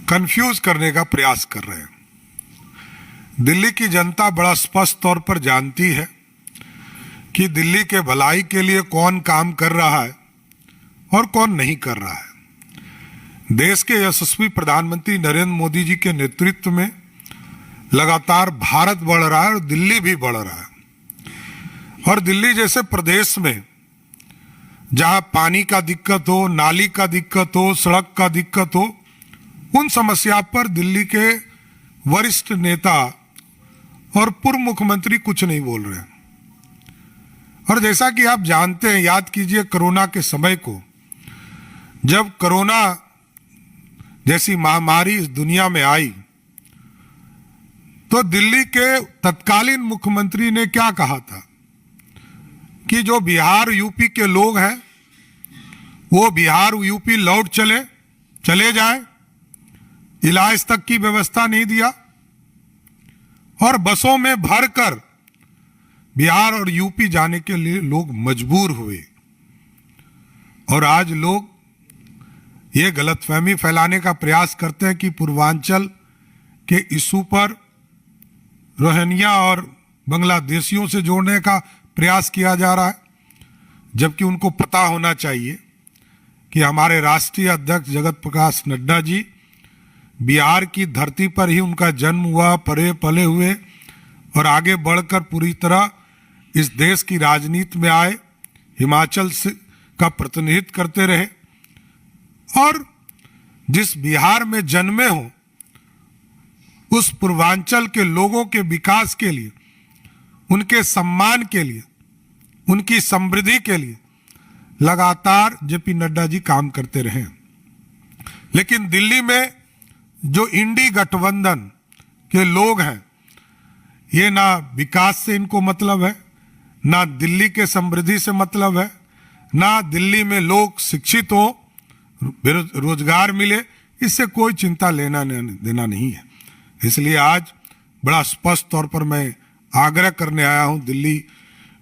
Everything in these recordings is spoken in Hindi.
कंफ्यूज करने का प्रयास कर रहे हैं। दिल्ली की जनता बड़ा स्पष्ट तौर पर जानती है कि दिल्ली के भलाई के लिए कौन काम कर रहा है और कौन नहीं कर रहा है। देश के यशस्वी प्रधानमंत्री नरेंद्र मोदी जी के नेतृत्व में लगातार भारत बढ़ रहा है और दिल्ली भी बढ़ रहा है। और दिल्ली जैसे प्रदेश में जहां पानी का दिक्कत हो, नाली का दिक्कत हो, सड़क का दिक्कत हो, उन समस्या पर दिल्ली के वरिष्ठ नेता और पूर्व मुख्यमंत्री कुछ नहीं बोल रहे हैं। और जैसा कि आप जानते हैं, याद कीजिए कोरोना के समय को, जब कोरोना जैसी महामारी इस दुनिया में आई तो दिल्ली के तत्कालीन मुख्यमंत्री ने क्या कहा था कि जो बिहार यूपी के लोग हैं वो बिहार यूपी लौट चले जाएं। इलाज तक की व्यवस्था नहीं दिया और बसों में भरकर बिहार और यूपी जाने के लिए लोग मजबूर हुए। और आज लोग ये गलतफहमी फैलाने का प्रयास करते हैं कि पूर्वांचल के इशू पर रोहिंग्या और बांग्लादेशियों से जोड़ने का प्रयास किया जा रहा है, जबकि उनको पता होना चाहिए कि हमारे राष्ट्रीय अध्यक्ष जगत प्रकाश नड्डा जी बिहार की धरती पर ही उनका जन्म हुआ, पले पले हुए और आगे बढ़कर पूरी तरह इस देश की राजनीति में आए, हिमाचल से का प्रतिनिधित्व करते रहे और जिस बिहार में जन्मे हो उस पूर्वांचल के लोगों के विकास के लिए, उनके सम्मान के लिए, उनकी समृद्धि के लिए लगातार जेपी नड्डा जी काम करते रहे। लेकिन दिल्ली में जो इंडी गठबंधन के लोग हैं, ये ना विकास से इनको मतलब है, ना दिल्ली के समृद्धि से मतलब है, ना दिल्ली में लोग शिक्षित हो, रोजगार मिले, इससे कोई चिंता लेना देना नहीं है। इसलिए आज बड़ा स्पष्ट तौर पर मैं आग्रह करने आया हूं दिल्ली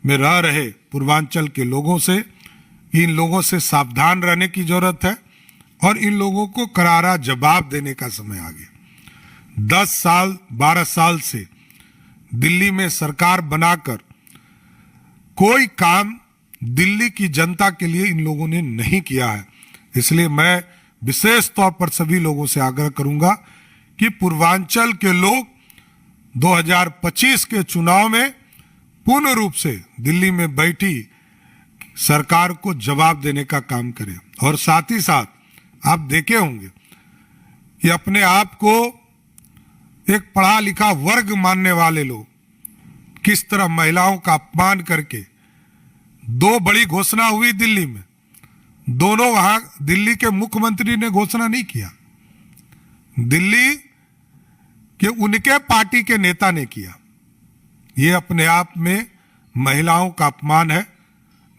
में रह रहे पूर्वांचल के लोगों से कि इन लोगों से सावधान रहने की जरूरत है और इन लोगों को करारा जवाब देने का समय आ गया। 10 साल 12 साल से दिल्ली में सरकार बनाकर कोई काम दिल्ली की जनता के लिए इन लोगों ने नहीं किया है। इसलिए मैं विशेष तौर पर सभी लोगों से आग्रह करूंगा कि पूर्वांचल के लोग 2025 के चुनाव में पूर्ण रूप से दिल्ली में बैठी सरकार को जवाब देने का काम करें। और साथ ही साथ आप देखे होंगे कि अपने आप को एक पढ़ा लिखा वर्ग मानने वाले लोग किस तरह महिलाओं का अपमान करके 2 बड़ी घोषणा हुई दिल्ली में, दोनों वहां दिल्ली के मुख्यमंत्री ने घोषणा नहीं किया, दिल्ली के उनके पार्टी के नेता ने किया। ये अपने आप में महिलाओं का अपमान है।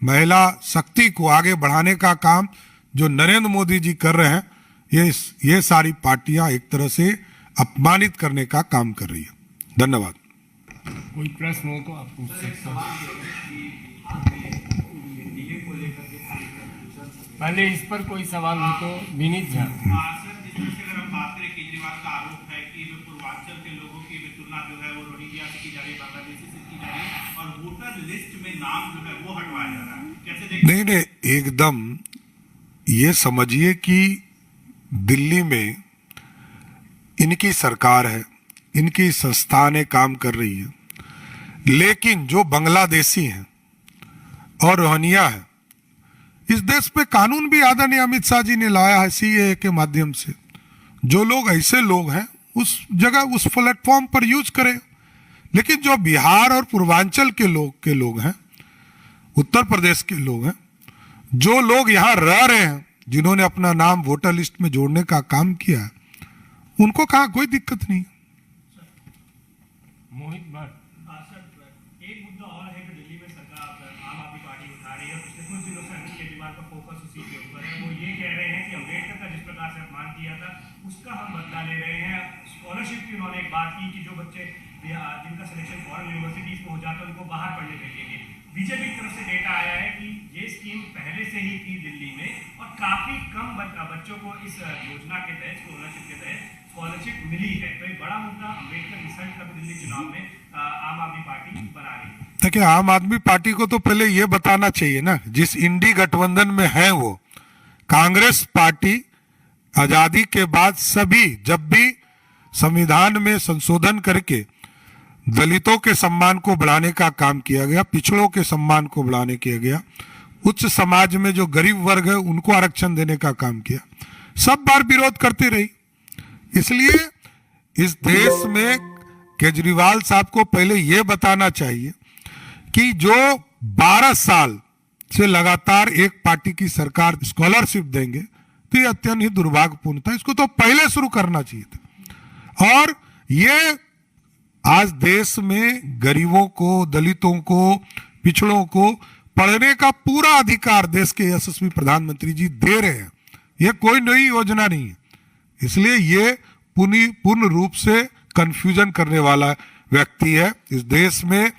महिला शक्ति को आगे बढ़ाने का काम जो नरेंद्र मोदी जी कर रहे हैं, ये सारी पार्टियां एक तरह से अपमानित करने का काम कर रही है। धन्यवाद। कोई प्रश्न हो तो आप पूछ सकते हैं। पहले इस पर कोई सवाल हो तो विनीत झा। अगर हम बात करें, केजरीवाल का आरोप है कि पूर्वांचल के लोगों की तुलना जो है वो रोहिंग्या से की जा रही है, बांग्लादेशी से की जा रही है और वोटर लिस्ट में नाम जो है वो हटवाया जा रहा है। कैसे देखते? नहीं, एकदम ये समझिए कि दिल्ली में इनकी सरकार है, इनकी संस्थानें काम कर रही है, लेकिन जो बांग्लादेशी हैं और रोहिंग्या है, इस देश पे कानून भी आदरणीय अमित शाह जी ने लाया है सीएए के माध्यम से। जो लोग ऐसे लोग हैं उस जगह उस प्लेटफॉर्म पर यूज करें। लेकिन जो बिहार और पूर्वांचल के लोग हैं, उत्तर प्रदेश के लोग हैं, जो लोग यहाँ रह रहे हैं, जिन्होंने अपना नाम वोटर लिस्ट में जोड़ने का काम किया है, उनको कहाँ कोई दिक्कत नहीं। मोहित भट्ट। एक मुद्दा और है कि दिल्ली में सरकार आम आदमी पार्टी उठा रही है, पिछले कुछ दिनों से अरविंद केजरीवाल का फोकस उसी के ऊपर है। वो ये कह रहे हैं कि अम्बेडकर का जिस प्रकार से अपमान किया था उसका हम बदला ले रहे हैं। स्कॉलरशिप की उन्होंने एक बात की कि जो बच्चे जिनका सिलेक्शन फॉरेन यूनिवर्सिटीज में हो जाता है उनको बाहर पढ़ने भेजेंगे। बीजेपी की तरफ से डेटा आया है कि ये स्कीम पहले से ही थी दिल्ली में और काफी कम बच्चों को इस योजना के तहत, स्कॉलरशिप के तहत स्कॉलरशिप मिली है, तो एक बड़ा मुद्दा अम्बेडकर रिसर्च का भी दिल्ली चुनाव में आम आदमी पार्टी बना रही है। देखिए, आम आदमी पार्टी को तो पहले ये बताना चाहिए ना, जिस इंडी गठबंधन में है वो कांग्रेस पार्टी आजादी के बाद सभी, जब भी संविधान में संशोधन करके दलितों के सम्मान को बढ़ाने का काम किया गया, पिछड़ों के सम्मान को बढ़ाने किया गया, उच्च समाज में जो गरीब वर्ग है उनको आरक्षण देने का काम किया, सब बार विरोध करती रही। इसलिए इस देश में केजरीवाल साहब को पहले यह बताना चाहिए कि जो 12 साल से लगातार एक पार्टी की सरकार स्कॉलरशिप देंगे तो ये अत्यंत ही दुर्भाग्यपूर्ण था, इसको तो पहले शुरू करना चाहिए था। और ये आज देश में गरीबों को, दलितों को, पिछड़ों को पढ़ने का पूरा अधिकार देश के यशस्वी प्रधानमंत्री जी दे रहे हैं, यह कोई नई योजना नहीं है। इसलिए ये पूर्ण रूप से कंफ्यूजन करने वाला व्यक्ति है। इस देश में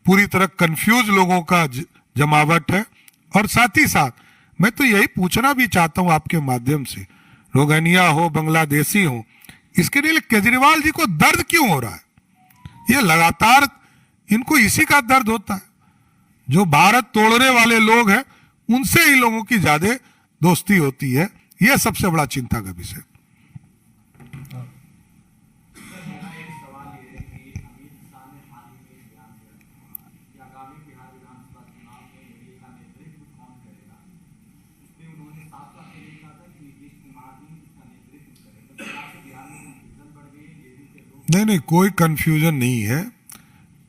पूरी तरह कंफ्यूज लोगों का जमावट है। और साथ ही साथ मैं तो यही पूछना भी चाहता हूं आपके माध्यम से, रोगनिया हो, बांग्लादेशी हो, इसके लिए केजरीवाल जी को दर्द क्यों हो रहा है? ये लगातार इनको इसी का दर्द होता है। जो भारत तोड़ने वाले लोग हैं उनसे ही लोगों की ज्यादा दोस्ती होती है, यह सबसे बड़ा चिंता का विषय। नहीं, कोई कंफ्यूजन नहीं है।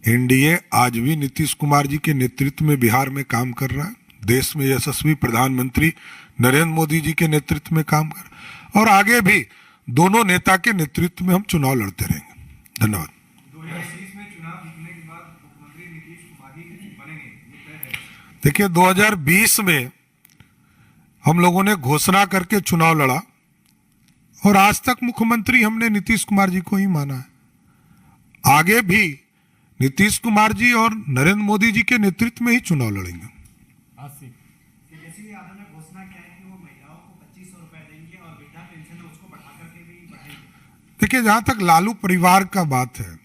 एनडीए आज भी नीतीश कुमार जी के नेतृत्व में बिहार में काम कर रहा है, देश में यशस्वी प्रधानमंत्री नरेंद्र मोदी जी के नेतृत्व में काम कर रहा है, और आगे भी दोनों नेता के नेतृत्व में हम चुनाव लड़ते रहेंगे। धन्यवाद। 2020 में चुनाव जीतने के बाद मुख्यमंत्री नीतीश कुमार ही बनेंगे, ये तय है। देखिए, 2020 में हम लोगों ने घोषणा करके चुनाव लड़ा और आज तक मुख्यमंत्री हमने नीतीश कुमार जी को ही माना है। आगे भी नीतीश कुमार जी और नरेंद्र मोदी जी के नेतृत्व में ही चुनाव लड़ेंगे। तेजस्वी यादव ने घोषणा किया है कि वो महिलाओं को 2500 रुपए देंगे और वृद्धा पेंशन है उसको बढ़ा करके भी बढ़ाएंगे। देखिए, जहां तक लालू परिवार का बात है,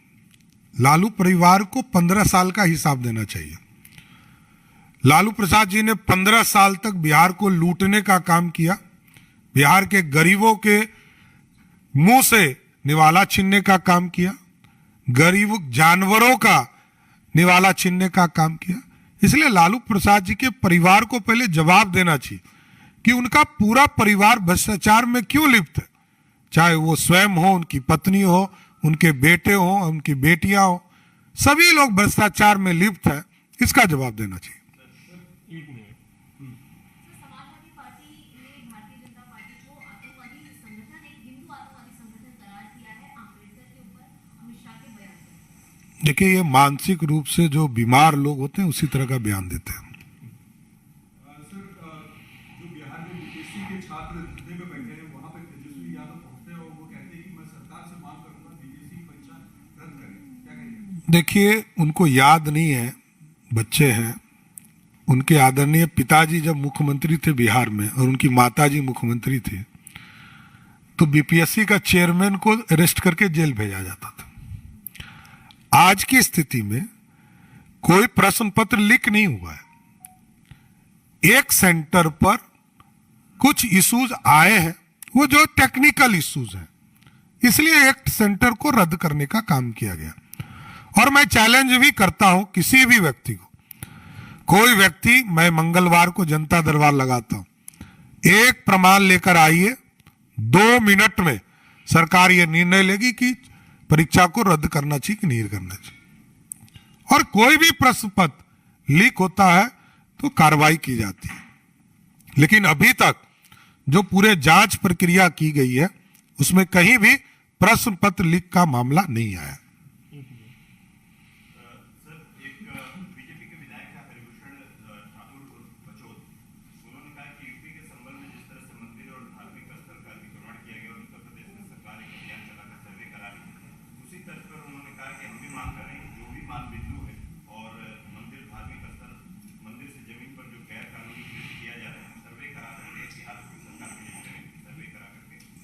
लालू परिवार को 15 साल का हिसाब देना चाहिए। लालू प्रसाद जी ने 15 साल तक बिहार को लूटने का काम किया, बिहार के गरीबों के मुंह से निवाला छीनने का काम किया, गरीब जानवरों का निवाला छीनने का काम किया। इसलिए लालू प्रसाद जी के परिवार को पहले जवाब देना चाहिए कि उनका पूरा परिवार भ्रष्टाचार में क्यों लिप्त है, चाहे वो स्वयं हो, उनकी पत्नी हो, उनके बेटे हो, उनकी बेटियां हो, सभी लोग भ्रष्टाचार में लिप्त है, इसका जवाब देना चाहिए। समाजवादी पार्टी ने भारतीय जनता पार्टी को आतंकवादी संगठन, एक हिंदू आतंकवादी संगठन करार दिया है अम्बेडकर के ऊपर अमित शाह के बयान से। देखिए, ये मानसिक रूप से जो बीमार लोग होते हैं उसी तरह का बयान देते हैं। सर, जो बिहार में बीपीएससी के छात्र धरने में बैठे हैं वहां पे तेजस्वी यादव पहुंचते हैं और वो कहते हैं कि मैं सरकार से मांग करूंगा बीपीएससी परीक्षा रद्द करें, क्या कहेंगे? देखिए, उनको याद नहीं है, बच्चे हैं, उनके आदरणीय पिताजी जब मुख्यमंत्री थे बिहार में और उनकी माताजी मुख्यमंत्री थे तो बीपीएससी का चेयरमैन को अरेस्ट करके जेल भेजा जाता था। आज की स्थिति में कोई प्रश्न पत्र लीक नहीं हुआ है। एक सेंटर पर कुछ इश्यूज आए हैं, वो जो टेक्निकल इश्यूज हैं, इसलिए एक सेंटर को रद्द करने का काम किया गया। और मैं चैलेंज भी करता हूं किसी भी व्यक्ति को, कोई व्यक्ति, मैं मंगलवार को जनता दरबार लगाता हूं, एक प्रमाण लेकर आइए, 2 मिनट में सरकार यह निर्णय लेगी कि परीक्षा को रद्द करना चाहिए कि नहीं करना चाहिए। और कोई भी प्रश्न पत्र लीक होता है तो कार्रवाई की जाती है। लेकिन अभी तक जो पूरे जांच प्रक्रिया की गई है उसमें कहीं भी प्रश्न पत्र लीक का मामला नहीं आया।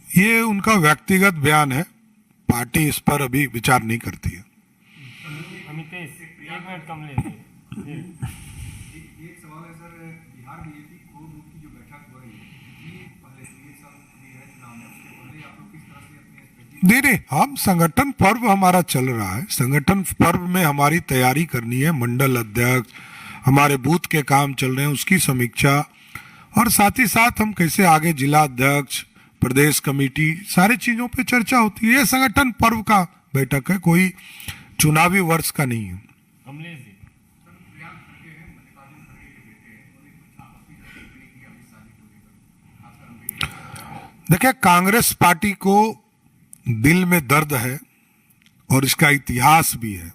ये उनका व्यक्तिगत बयान है, पार्टी इस पर अभी विचार नहीं करती है। अमितेश, 1 मिनट कम ले लीजिए। जी। एक सवाल है sir, Bihar BJP core group की जो बैठक हो रही है, ये पहले से ये सब भी है चुनाव में, उसके पहले आप लोग किस तरह से अपने स्ट्रेटेजी नहीं नहीं, हम संगठन पर्व हमारा चल रहा है, संगठन पर्व में हमारी तैयारी करनी है, मंडल अध्यक्ष, हमारे बूथ के काम चल रहे हैं उसकी समीक्षा, और साथ ही साथ हम कैसे आगे जिला अध्यक्ष, प्रदेश कमेटी, सारी चीजों पे चर्चा होती है। ये संगठन पर्व का बैठक है, कोई चुनावी वर्ष का नहीं है। कमलेश जी। प्रियांक खड़गे हैं, मल्लिकार्जुन खड़गे के बेटे हैं, उन्होंने कुछ आपत्ति नहीं की अमित शाह जी को लेकर, खासकर अम्बेडकर। देखिए, कांग्रेस पार्टी को दिल में दर्द है और इसका इतिहास भी है।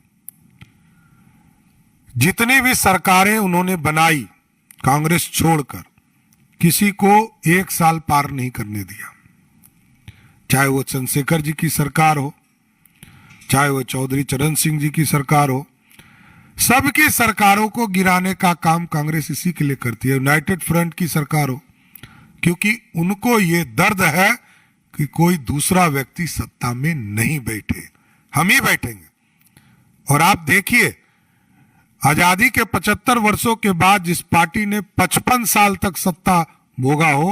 जितनी भी सरकारें उन्होंने बनाई कांग्रेस छोड़कर, किसी को 1 साल पार नहीं करने दिया, चाहे वो चंद्रशेखर जी की सरकार हो, चाहे वो चौधरी चरण सिंह जी की सरकार हो, सबकी सरकारों को गिराने का काम कांग्रेस इसी के लिए करती है। यूनाइटेड फ्रंट की सरकार हो, क्योंकि उनको ये दर्द है कि कोई दूसरा व्यक्ति सत्ता में नहीं बैठे, हम ही बैठेंगे। और आप देखिए, आजादी के 75 वर्षों के बाद जिस पार्टी ने 55 साल तक सत्ता भोगा हो,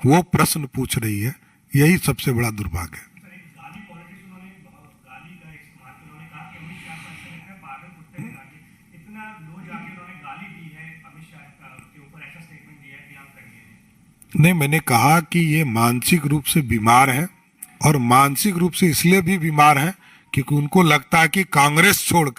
वो प्रश्न पूछ रही है, यही सबसे बड़ा दुर्भाग्य है। सर, एक गाली पॉलिटिक्स उन्होंने गाली का इस्तेमाल किया, उन्होंने कहा कि अमित शाह का ऐसा लगता है पागल कुत्ते ने काटे, इतना लो जाके उन्होंने गाली दी है अमित शाह के ऊपर, ऐसा स्टेटमेंट दिया है प्रियांक खड़गे ने। नहीं, मैंने कहा कि ये मानसिक रूप से बीमार है, और मानसिक रूप से इसलिए भी बीमार है क्योंकि उनको लगता है कि कांग्रेस छोड़कर